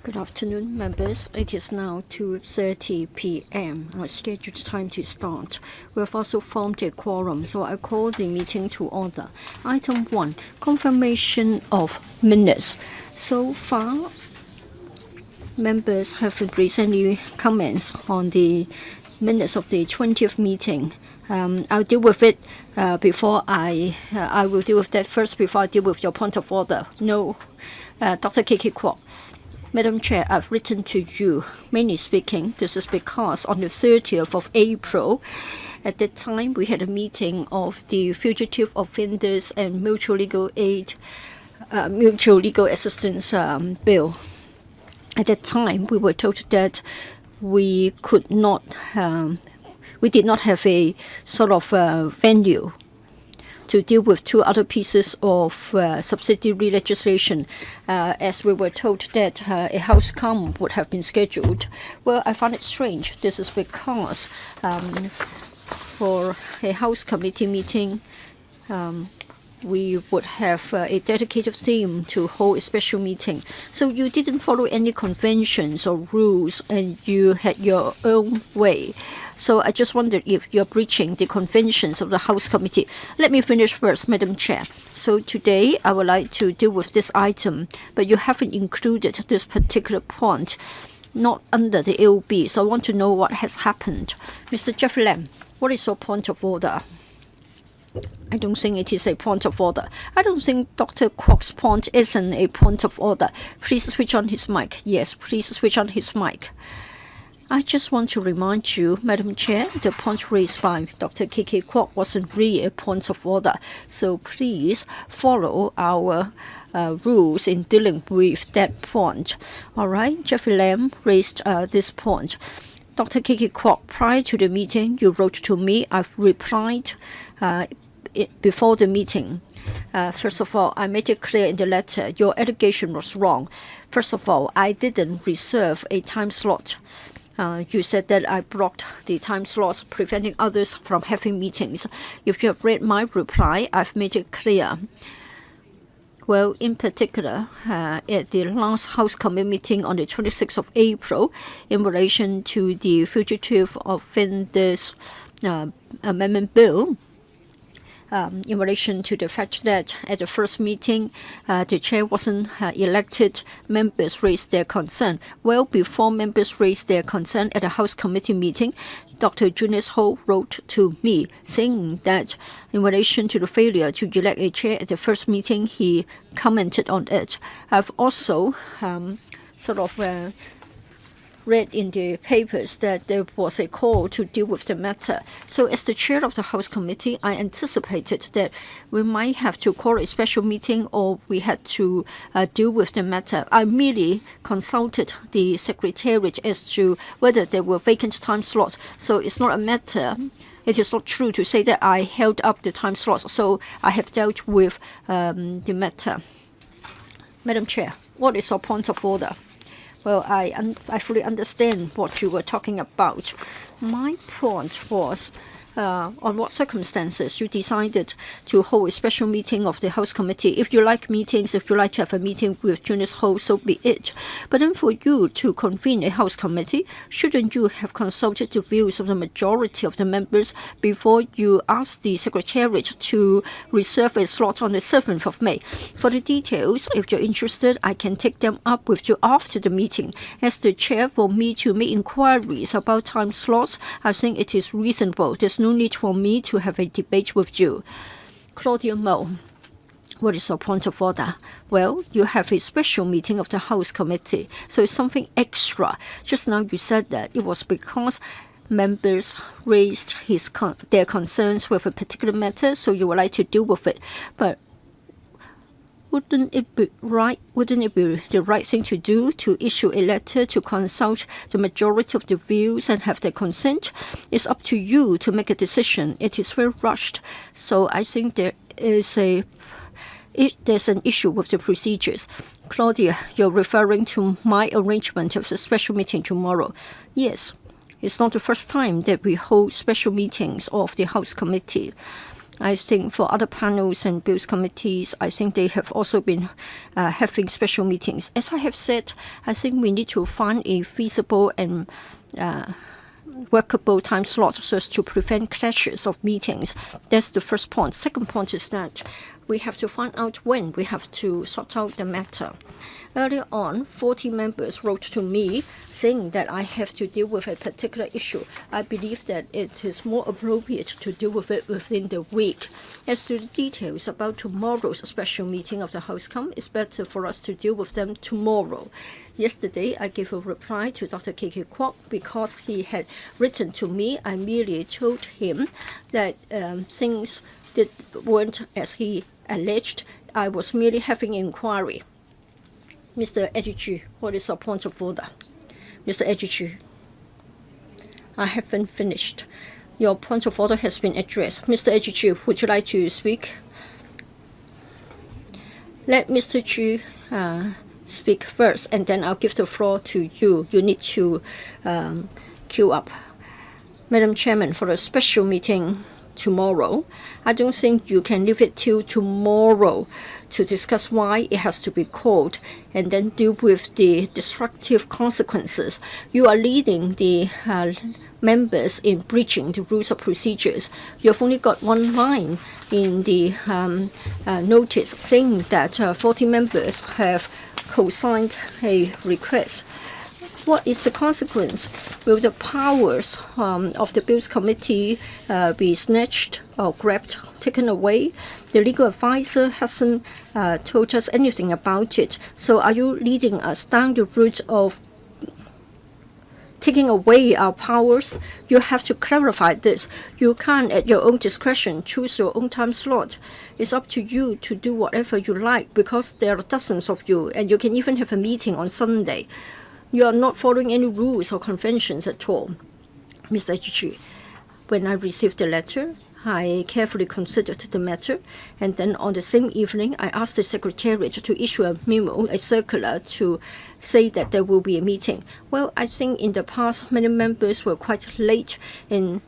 Good afternoon, members. It is now 2:30 p.m. Our scheduled time to start. We have also formed a quorum, so I call the meeting to order. Item 1, confirmation of minutes. So far, members haven't raised any comments on the minutes of the 20th meeting. I'll deal with it before I will deal with that first before I deal with your point of order. No, Dr. Kiki Kwok. Madam Chair, I've written to you, mainly speaking, this is because on the 30th of April, at that time we had a meeting of the Fugitive Offenders and Mutual Legal Assistance Bill. At that time, we were told that we did not have a sort of venue to deal with two other pieces of subsidiary legislation, as we were told that a House Com would have been scheduled. Well, I find it strange. This is because for a House committee meeting, we would have a dedicated theme to hold a special meeting. So you didn't follow any conventions or rules, and you had your own way. So I just wondered if you're breaching the conventions of the House Committee. Let me finish first, Madam Chair. So today I would like to deal with this item, but you haven't included this particular point, not under the AOB. So I want to know what has happened. Mr. Jeffrey Lam, what is your point of order? I don't think it is a point of order. I don't think Dr. Kwok's point isn't a point of order. Please switch on his mic. Yes, please switch on his mic. I just want to remind you, Madam Chair, the point raised by Dr. Kiki Kwok wasn't really a point of order. So please follow our rules in dealing with that point. All right, Jeffrey Lam raised this point. Dr. Kiki Kwok, prior to the meeting, you wrote to me. I've replied before the meeting. First of all, I made it clear in the letter your allegation was wrong. First of all, I didn't reserve a time slot. You said that I blocked the time slots, preventing others from having meetings. If you have read my reply, I've made it clear. Well, in particular, at the last House Committee meeting on the 26th of April, in relation to the Fugitive Offenders Amendment Bill, in relation to the fact that at the first meeting, the chair wasn't elected, members raised their concern. Well, before members raised their concern at the House Committee meeting, Dr. Junius Ho wrote to me saying that in relation to the failure to elect a chair at the first meeting, he commented on it. I've also read in the papers that there was a call to deal with the matter. So as the chair of the House Committee, I anticipated that we might have to call a special meeting or we had to deal with the matter. I merely consulted the Secretariat as to whether there were vacant time slots. So it's not a matter. It is not true to say that I held up the time slots. So I have dealt with the matter. Madam Chair, what is your point of order? Well, I fully understand what you were talking about. My point was on what circumstances you decided to hold a special meeting of the House Committee. If you like meetings, if you like to have a meeting with Junius Ho, so be it. But then for you to convene a House Committee, shouldn't you have consulted the views of the majority of the members before you asked the Secretariat to reserve a slot on the 7th of May? For the details, if you're interested, I can take them up with you after the meeting. As the chair, for me to make inquiries about time slots, I think it is reasonable. There's no need for me to have a debate with you. Claudia Mo, what is your point of order? Well, you have a special meeting of the House Committee, so it's something extra. Just now you said that it was because members raised their concerns with a particular matter, so you would like to deal with it. But wouldn't it be the right thing to do to issue a letter to consult the majority of the views and have their consent? It's up to you to make a decision. It is very rushed. So I think there's an issue with the procedures. Claudia, you're referring to my arrangement of the special meeting tomorrow. Yes, it's not the first time that we hold special meetings of the House Committee. I think for other panels and bills committees, I think they have also been having special meetings. As I have said, I think we need to find a feasible and workable time slot so as to prevent clashes of meetings. That's the first point. Second point is that we have to find out when we have to sort out the matter. Earlier on, 40 members wrote to me saying that I have to deal with a particular issue. I believe that it is more appropriate to deal with it within the week. As to the details about tomorrow's special meeting of the Housecom, it's better for us to deal with them tomorrow. Yesterday, I gave a reply to Dr. K.K. Kwok because he had written to me. I merely told him that things weren't as he alleged. I was merely having an inquiry. Mr. Edichu, what is our point of order? Mr. Edichu, I haven't finished. Your point of order has been addressed. Mr. Edichu, would you like to speak? Let Mr. Chu speak first, and then I'll give the floor to you. You need to queue up. Madam Chairman, for a special meeting tomorrow, I don't think you can leave it till tomorrow to discuss why it has to be called and then deal with the destructive consequences. You are leading the members in breaching the rules of procedures. You've only got one line in the notice saying that 40 members have co-signed a request. What is the consequence? Will the powers of the Bills Committee be snatched or grabbed, taken away? The legal advisor hasn't told us anything about it. So are you leading us down the route of taking away our powers? You have to clarify this. You can't, at your own discretion, choose your own time slot. It's up to you to do whatever you like because there are dozens of you, and you can even have a meeting on Sunday. You are not following any rules or conventions at all. Mr. Chichi, when I received the letter, I carefully considered the matter, and then on the same evening, I asked the Secretariat to issue a memo, a circular, to say that there will be a meeting. Well, I think in the past, many members were quite late in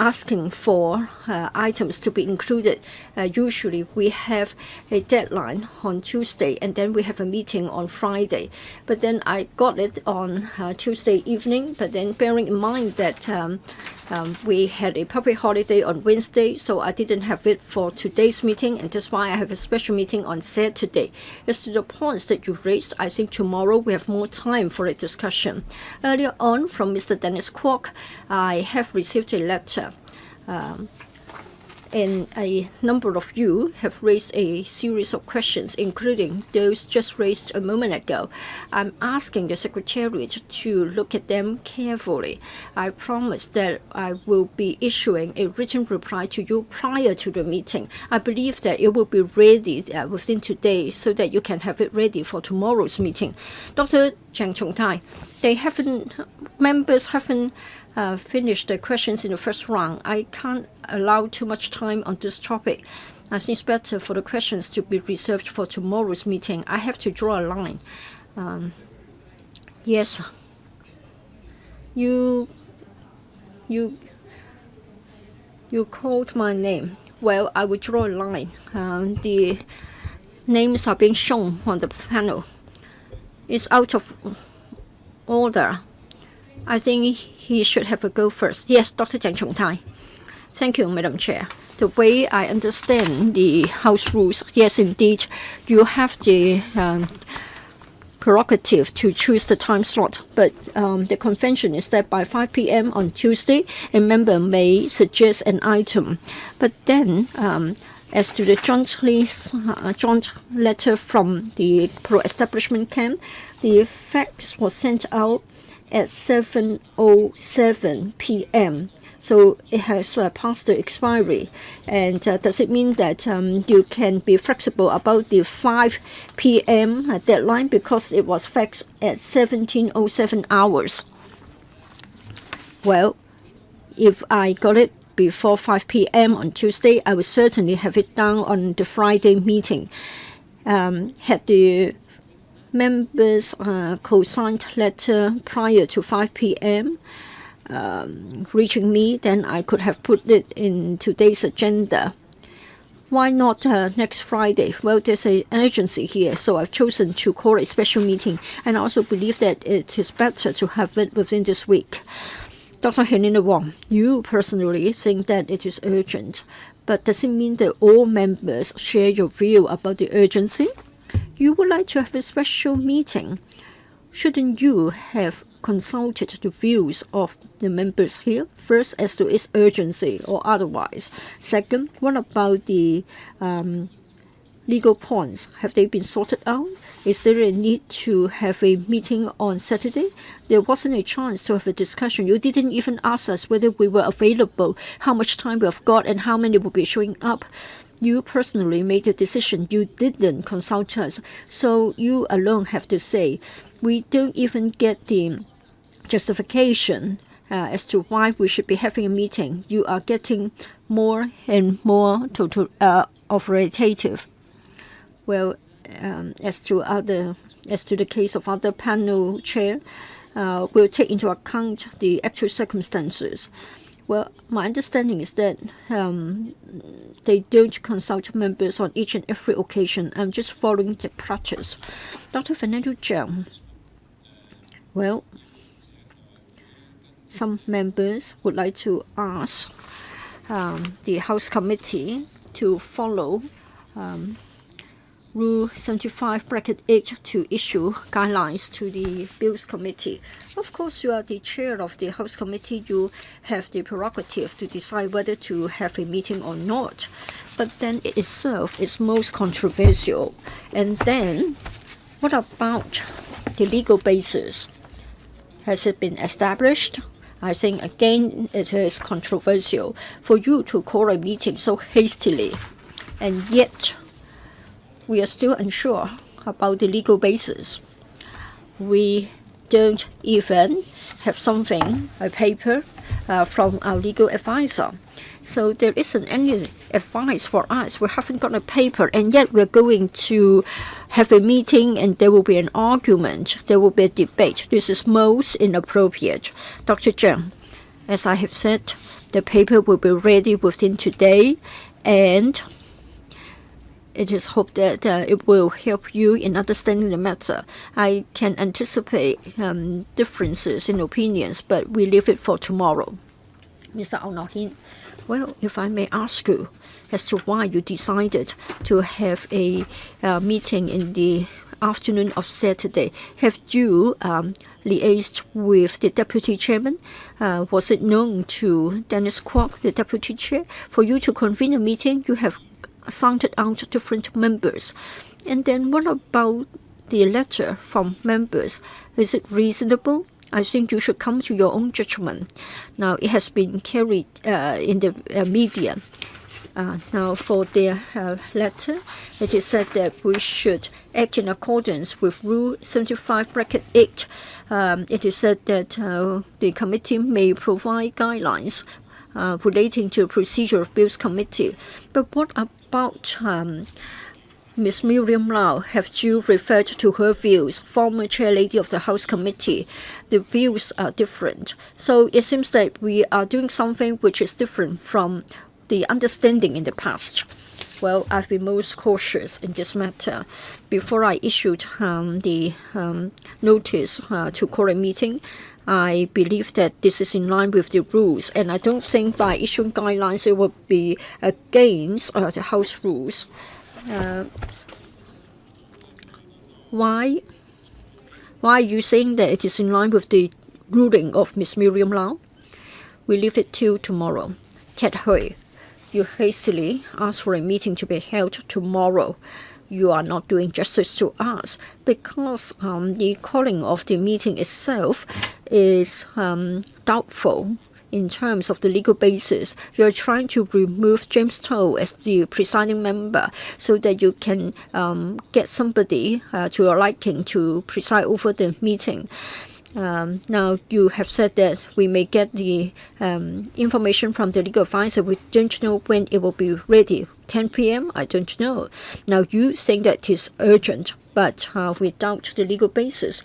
asking for items to be included. Usually we have a deadline on Tuesday and then we have a meeting on Friday. But then I got it on Tuesday evening, but then bearing in mind that we had a public holiday on Wednesday, so I didn't have it for today's meeting, and that's why I have a special meeting on Saturday. As to the points that you raised, I think tomorrow we have more time for a discussion. Earlier on, from Mr. Dennis Kwok, I have received a letter. And a number of you have raised a series of questions, including those just raised a moment ago. I'm asking the Secretariat to look at them carefully. I promise that I will be issuing a written reply to you prior to the meeting. I believe that it will be ready within today so that you can have it ready for tomorrow's meeting. Dr. Chang Chung-tai, members haven't finished the questions in the first round. I can't allow too much time on this topic. I think it's better for the questions to be reserved for tomorrow's meeting. I have to draw a line. Yes. You called my name. Well, I will draw a line. The names are being shown on the panel. It's out of order. I think he should have a go first. Yes, Dr. Chang Chung-tai. Thank you, Madam Chair. The way I understand the House rules, yes, indeed, you have the prerogative to choose the time slot, but the convention is that by 5 p.m. on Tuesday, a member may suggest an item. But then, as to the joint letter from the pro-establishment camp, the fax was sent out at 7:07 p.m. So it has passed the expiry. And does it mean that you can be flexible about the 5 p.m. deadline because it was faxed at 17:07 hours? Well, if I got it before 5 p.m. on Tuesday, I would certainly have it down on the Friday meeting. Had the members co-signed letter prior to 5 p.m., reaching me, then I could have put it in today's agenda. Why not next Friday? Well, there's an urgency here, so I've chosen to call a special meeting, and I also believe that it is better to have it within this week. Dr. Helena Wong, you personally think that it is urgent, but does it mean that all members share your view about the urgency? You would like to have a special meeting. Shouldn't you have consulted the views of the members here, first as to its urgency or otherwise? Second, what about the legal points? Have they been sorted out? Is there a need to have a meeting on Saturday? There wasn't a chance to have a discussion. You didn't even ask us whether we were available, how much time we have got, and how many will be showing up. You personally made the decision. You didn't consult us. So you alone have to say. We don't even get the justification as to why we should be having a meeting. You are getting more and more authoritative. Well, as to the case of other panel chair, we'll take into account the actual circumstances. Well, my understanding is that they don't consult members on each and every occasion. I'm just following the practice. Dr. Fernando Jiang, well, some members would like to ask the House Committee to follow Rule 75(8) to issue guidelines to the Bills Committee. Of course, you are the chair of the House Committee. You have the prerogative to decide whether to have a meeting or not. But then it itself is most controversial. And then, what about the legal basis? Has it been established? I think, again, it is controversial for you to call a meeting so hastily. And yet, we are still unsure about the legal basis. We don't even have something, a paper, from our legal advisor. So there isn't any advice for us. We haven't got a paper, and yet we're going to have a meeting and there will be an argument. There will be a debate. This is most inappropriate. Dr. Zhang, as I have said, the paper will be ready within today, and it is hoped that it will help you in understanding the matter. I can anticipate differences in opinions, but we leave it for tomorrow. Mr. Au Nohin, well, if I may ask you as to why you decided to have a meeting in the afternoon of Saturday. Have you liaised with the deputy chairman? Was it known to Dennis Kwok, the deputy chair? For you to convene a meeting, you have sounded out different members. And then what about the letter from members? Is it reasonable? I think you should come to your own judgment. Now, it has been carried in the media. Now, for their letter, it is said that we should act in accordance with Rule 75(8). It is said that the committee may provide guidelines relating to the procedure of Bills Committee. But what about Ms. Miriam Lau? Have you referred to her views, former chair lady of the House Committee? The views are different. So it seems that we are doing something which is different from the understanding in the past. Well, I've been most cautious in this matter. Before I issued the notice to call a meeting, I believe that this is in line with the rules, and I don't think by issuing guidelines it would be against the House rules. Why are you saying that it is in line with the ruling of Ms. Miriam Lau? We leave it till tomorrow. Ted Hui, you hastily asked for a meeting to be held tomorrow. You are not doing justice to us, because the calling of the meeting itself is doubtful in terms of the legal basis. You are trying to remove James Toh as the presiding member so that you can get somebody to your liking to preside over the meeting. Now, you have said that we may get the information from the legal advisor. We don't know when it will be ready. 10 p.m.? I don't know. Now, you think that it is urgent, but without the legal basis,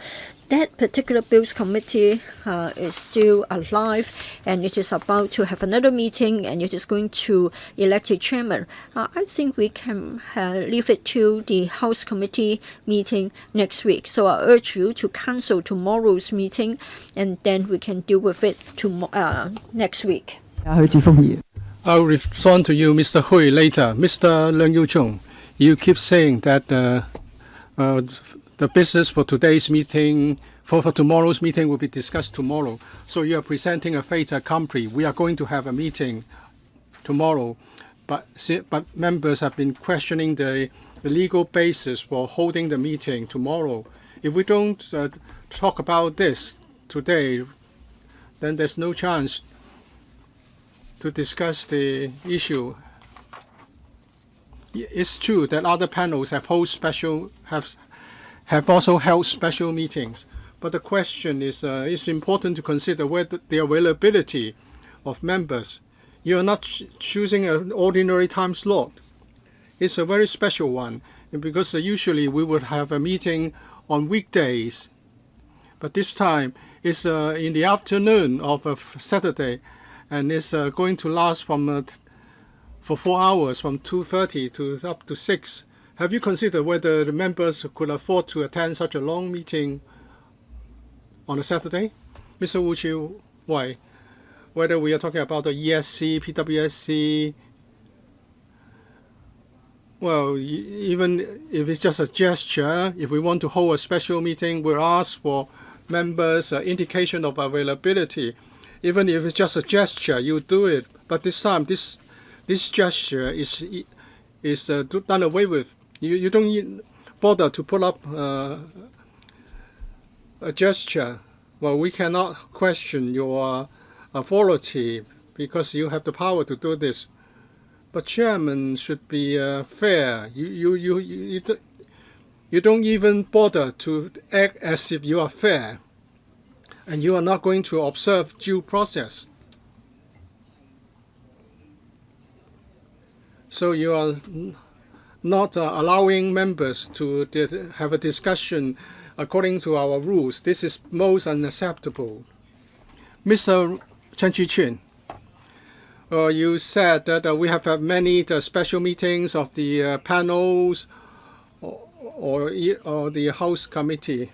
that particular Bills Committee is still alive and it is about to have another meeting and it is going to elect a chairman, I think we can leave it to the House Committee meeting next week. So I urge you to cancel tomorrow's meeting and then we can deal with it next week. I'll respond to you, Mr. Hui, later. Mr. Leung Yu-chung, you keep saying that the business for today's meeting, for tomorrow's meeting, will be discussed tomorrow. So you are presenting a fait accompli. We are going to have a meeting tomorrow, but members have been questioning the legal basis for holding the meeting tomorrow. If we don't talk about this today, then there's no chance to discuss the issue. It's true that other panels have also held special meetings, but the question is, it's important to consider whether the availability of members. You are not choosing an ordinary time slot. It's a very special one, because usually we would have a meeting on weekdays, but this time it's in the afternoon of a Saturday, and it's going to last for 4 hours, from 2:30 to up to 6. Have you considered whether the members could afford to attend such a long meeting on a Saturday? Mr. Wu Chiu, why? Whether we are talking about the ESC, PWSC, well, even if it's just a gesture, if we want to hold a special meeting, we'll ask for members' indication of availability. Even if it's just a gesture, you do it. But this time, this gesture is done away with. You don't bother to put up a gesture. Well, we cannot question your authority because you have the power to do this. But chairman should be fair. You don't even bother to act as if you are fair, and you are not going to observe due process. So you are not allowing members to have a discussion according to our rules. This is most unacceptable. Mr. Chen Chi-chin, you said that we have had many special meetings of the panels or the House Committee,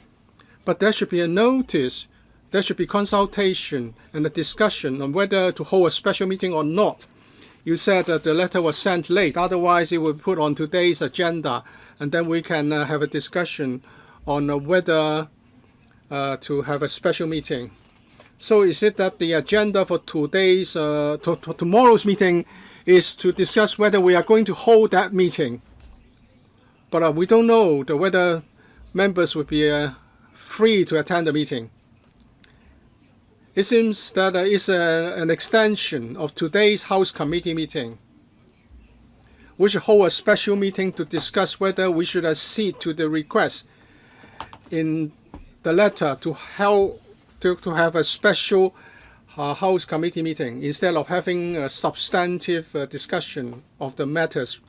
but there should be a notice, there should be consultation and a discussion on whether to hold a special meeting or not. You said that the letter was sent late, otherwise it would be put on today's agenda, and then we can have a discussion on whether to have a special meeting. So is it that the agenda for tomorrow's meeting is to discuss whether we are going to hold that meeting? But we don't know whether members would be free to attend the meeting. It seems that it's an extension of today's House Committee meeting. We should hold a special meeting to discuss whether we should accede to the request in the letter to have a special House Committee meeting instead of having a substantive discussion of the matters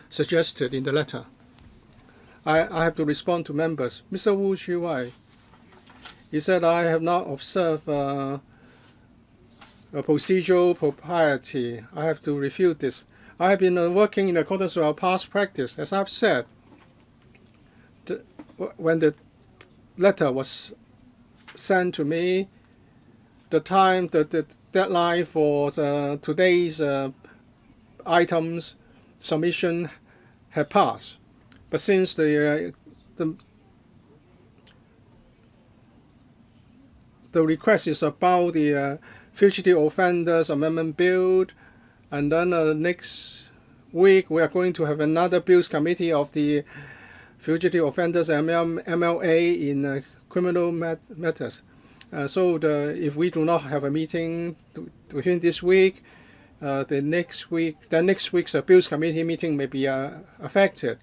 suggested in the letter. I have to respond to members. Mr. Wu Chiu-wai, he said I have not observed a procedural propriety. I have to refute this. I have been working in accordance with our past practice. As I've said, when the letter was sent to me, the deadline for today's items submission had passed. But since the request is about the Fugitive Offenders Amendment Bill, and then next week we are going to have another Bills Committee of the Fugitive Offenders MLA in criminal matters. So if we do not have a meeting within this week, the next week's Bills Committee meeting may be affected.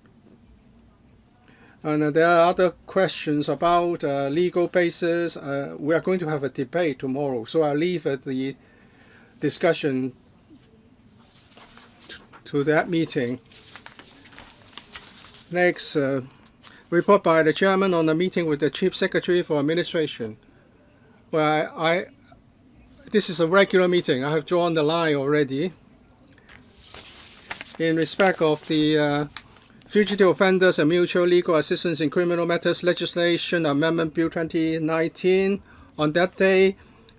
And there are other questions about legal basis. We are going to have a debate tomorrow, so I'll leave the discussion to that meeting. Next, Report by the chairman on the meeting with the Chief Secretary for Administration. Well, this is a regular meeting. I have drawn the line already. In respect of the Fugitive Offenders and Mutual Legal Assistance in Criminal Matters Legislation Amendment Bill 2019, on that day,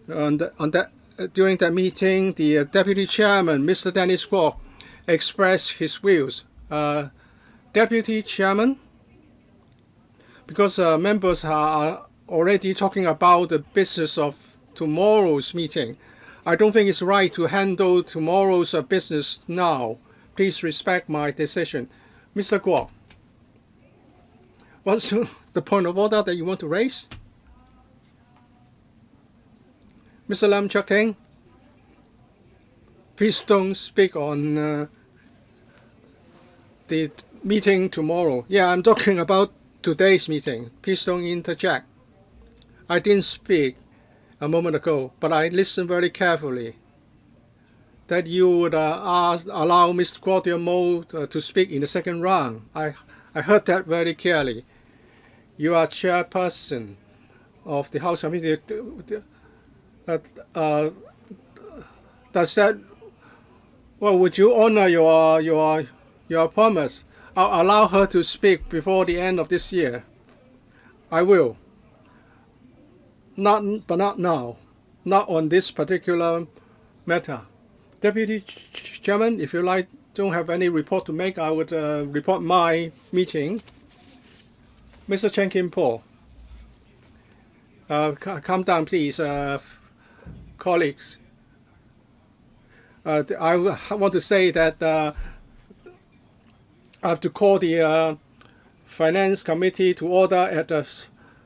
during that meeting, the Deputy Chairman, Mr. Dennis Kwok, expressed his views. Deputy Chairman, because members are already talking about the business of tomorrow's meeting, I don't think it's right to handle tomorrow's business now. Please respect my decision. Mr. Kwok, what's the point of order that you want to raise? Mr. Lam Chuk Ting, please don't speak on the meeting tomorrow. Yeah, I'm talking about today's meeting. Please don't interject. I didn't speak a moment ago, but I listened very carefully that you would allow Mr. Claudia Mo to speak in the second round. I heard that very clearly. You are chairperson of the House Committee. Does that? Well, would you honor your promise? I'll allow her to speak before the end of this year. I will. But not now. Not on this particular matter. Deputy Chairman, if you don't have any report to make, I would report my meeting. Mr. Chen Kim Po, calm down, please, colleagues. I want to say that I have to call the Finance Committee to order at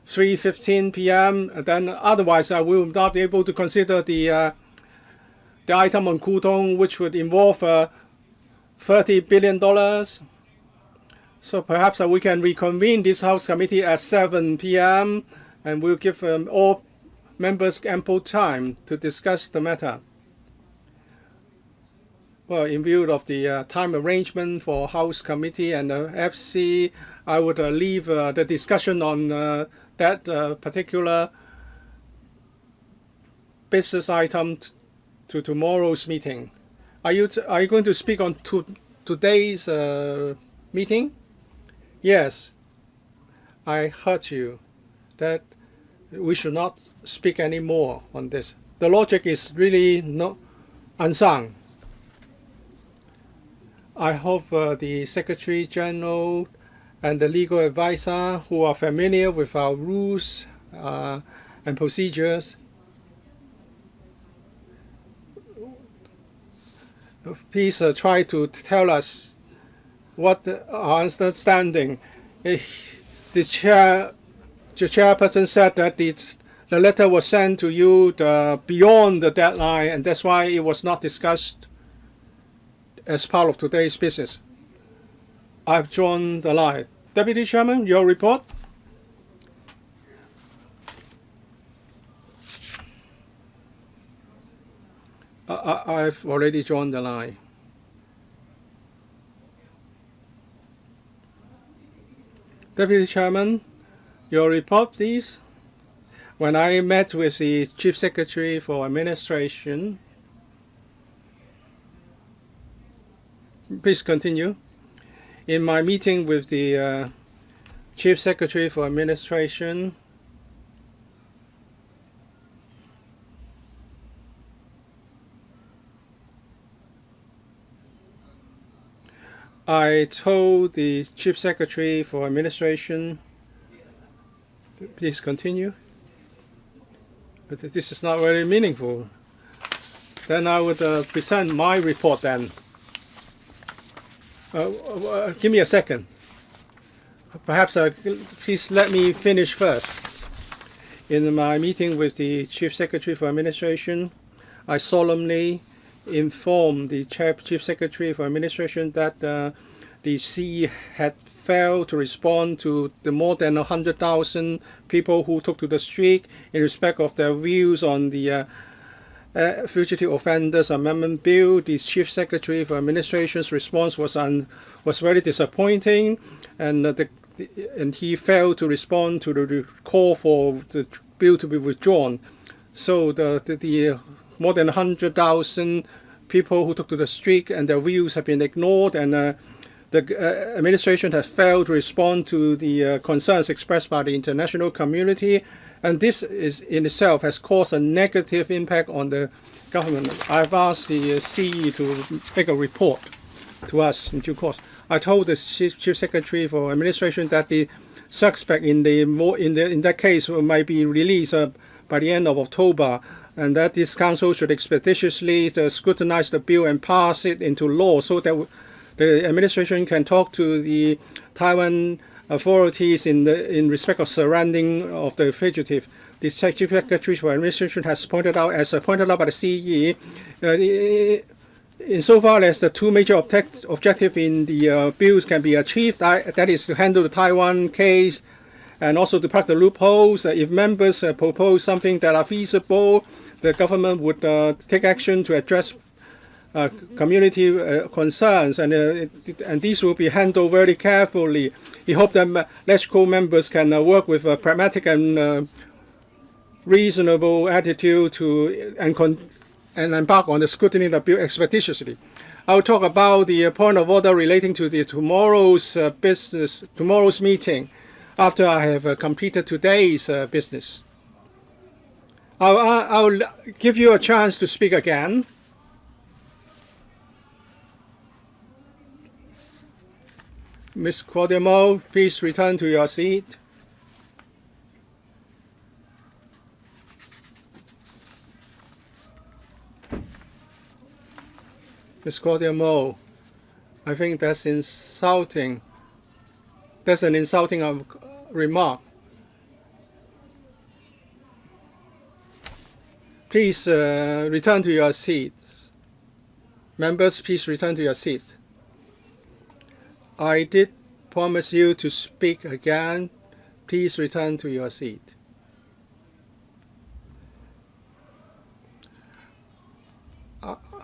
3:15 p.m. And then otherwise I will not be able to consider the item on Kudong, which would involve $30 billion. So perhaps we can reconvene this House Committee at 7 p.m. and we'll give all members ample time to discuss the matter. Well, in view of the time arrangement for House Committee and the FC, I would leave the discussion on that particular business item to tomorrow's meeting. Are you going to speak on today's meeting? Yes. I heard you that we should not speak anymore on this. The logic is really not unsung. I hope the Secretary General and the legal advisor who are familiar with our rules and procedures, please try to tell us what our understanding. The chairperson said that the letter was sent to you beyond the deadline, and that's why it was not discussed as part of today's business. I've drawn the line. Deputy Chairman, your report. I've already drawn the line. Deputy Chairman, your report, please. When I met with the Chief Secretary for Administration, please continue. In my meeting with the Chief Secretary for Administration, I told the Chief Secretary for Administration, please continue. But this is not very meaningful. Then I would present my report then. Give me a second. Perhaps please let me finish first. In my meeting with the Chief Secretary for Administration, I solemnly informed the Chief Secretary for Administration that the CE had failed to respond to the more than 100,000 people who took to the street in respect of their views on the Fugitive Offenders Amendment Bill. The Chief Secretary for Administration's response was very disappointing, and the and he failed to respond to the call for the bill to be withdrawn. So the more than 100,000 people who took to the street and their views have been ignored, and the administration has failed to respond to the concerns expressed by the international community, and this is in itself has caused a negative impact on the government. I've asked the CE to make a report to us in due course. I told the Chief Secretary for Administration that the suspect in that case might be released by the end of October, and that this council should expeditiously scrutinize the bill and pass it into law so that the administration can talk to the Taiwan authorities in respect of surrounding of the fugitive. The Chief Secretary for Administration has pointed out, as pointed out by the CE, insofar as the two major objectives in the bills can be achieved, that is to handle the Taiwan case and also to plug the loopholes. If members propose something that are feasible, the government would take action to address community concerns, and these will be handled very carefully. We hope that LegCo members can work with a pragmatic and reasonable attitude to and embark on the scrutiny of the bill expeditiously. I'll talk about the point of order relating to tomorrow's tomorrow's meeting, after I have completed today's business. I'll give you a chance to speak again. Ms. Quadimo, please return to your seat. Ms. Quadimo, I think that's insulting. That's an insulting remark. Please return to your seats. Members, please return to your seats. I did promise you to speak again. Please return to your seat.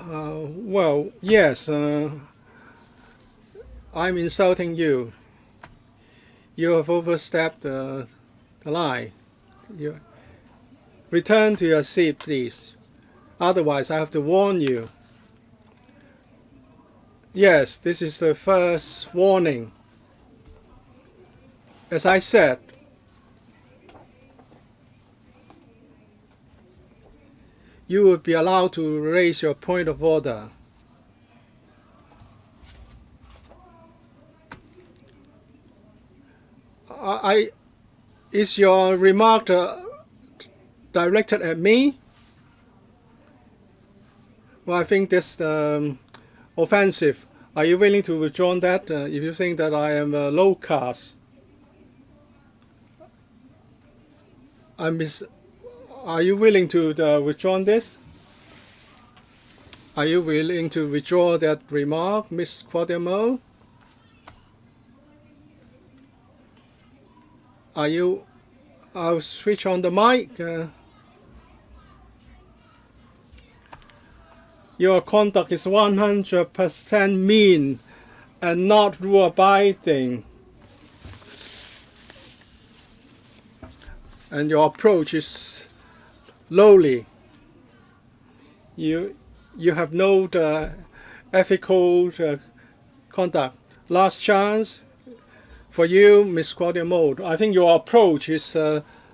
Well, yes, I'm insulting you. You have overstepped the line. Return to your seat, please. Otherwise, I have to warn you. Yes, this is the first warning. As I said, you will be allowed to raise your point of order. Is your remark directed at me? Well, I think that's offensive. Are you willing to withdraw that if you think that I am low caste? Are you willing to withdraw this? Are you willing to withdraw that remark, Ms. Quadimo? I'll switch on the mic. Your conduct is 100% mean and not rule-abiding. And your approach is lowly. You have no ethical conduct. Last chance for you, Ms. Quadimo. I think your approach is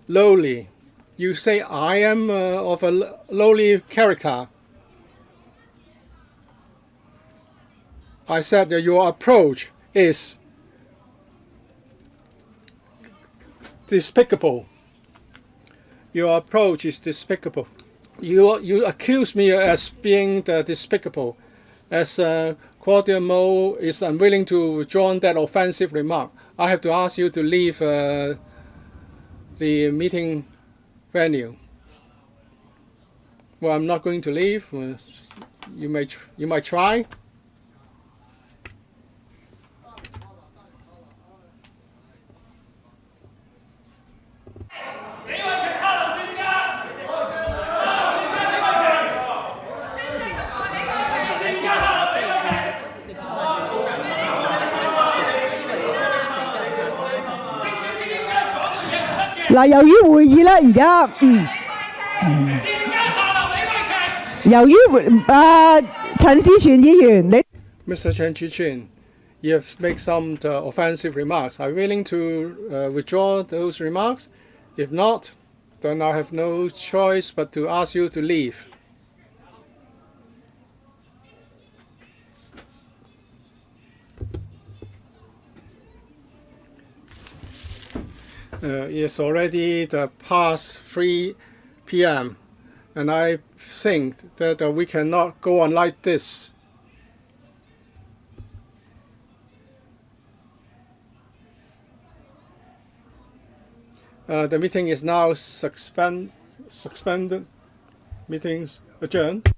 lowly. You say I am of a lowly character. I said that your approach is despicable. Your approach is despicable. You accuse me as being despicable, as Quadimo is unwilling to withdraw that offensive remark. I have to ask you to leave the meeting venue. Well, I'm not going to leave. You might try. 嗱，由於會議咧而家由於陳志全議員你。Mr. Chen Chi-chin, you have made some offensive remarks. Are you willing to withdraw those remarks? If not, then I have no choice but to ask you to leave. It's already past 3 p.m. and I think that we cannot go on like this. The meeting is now suspended. Meetings adjourned.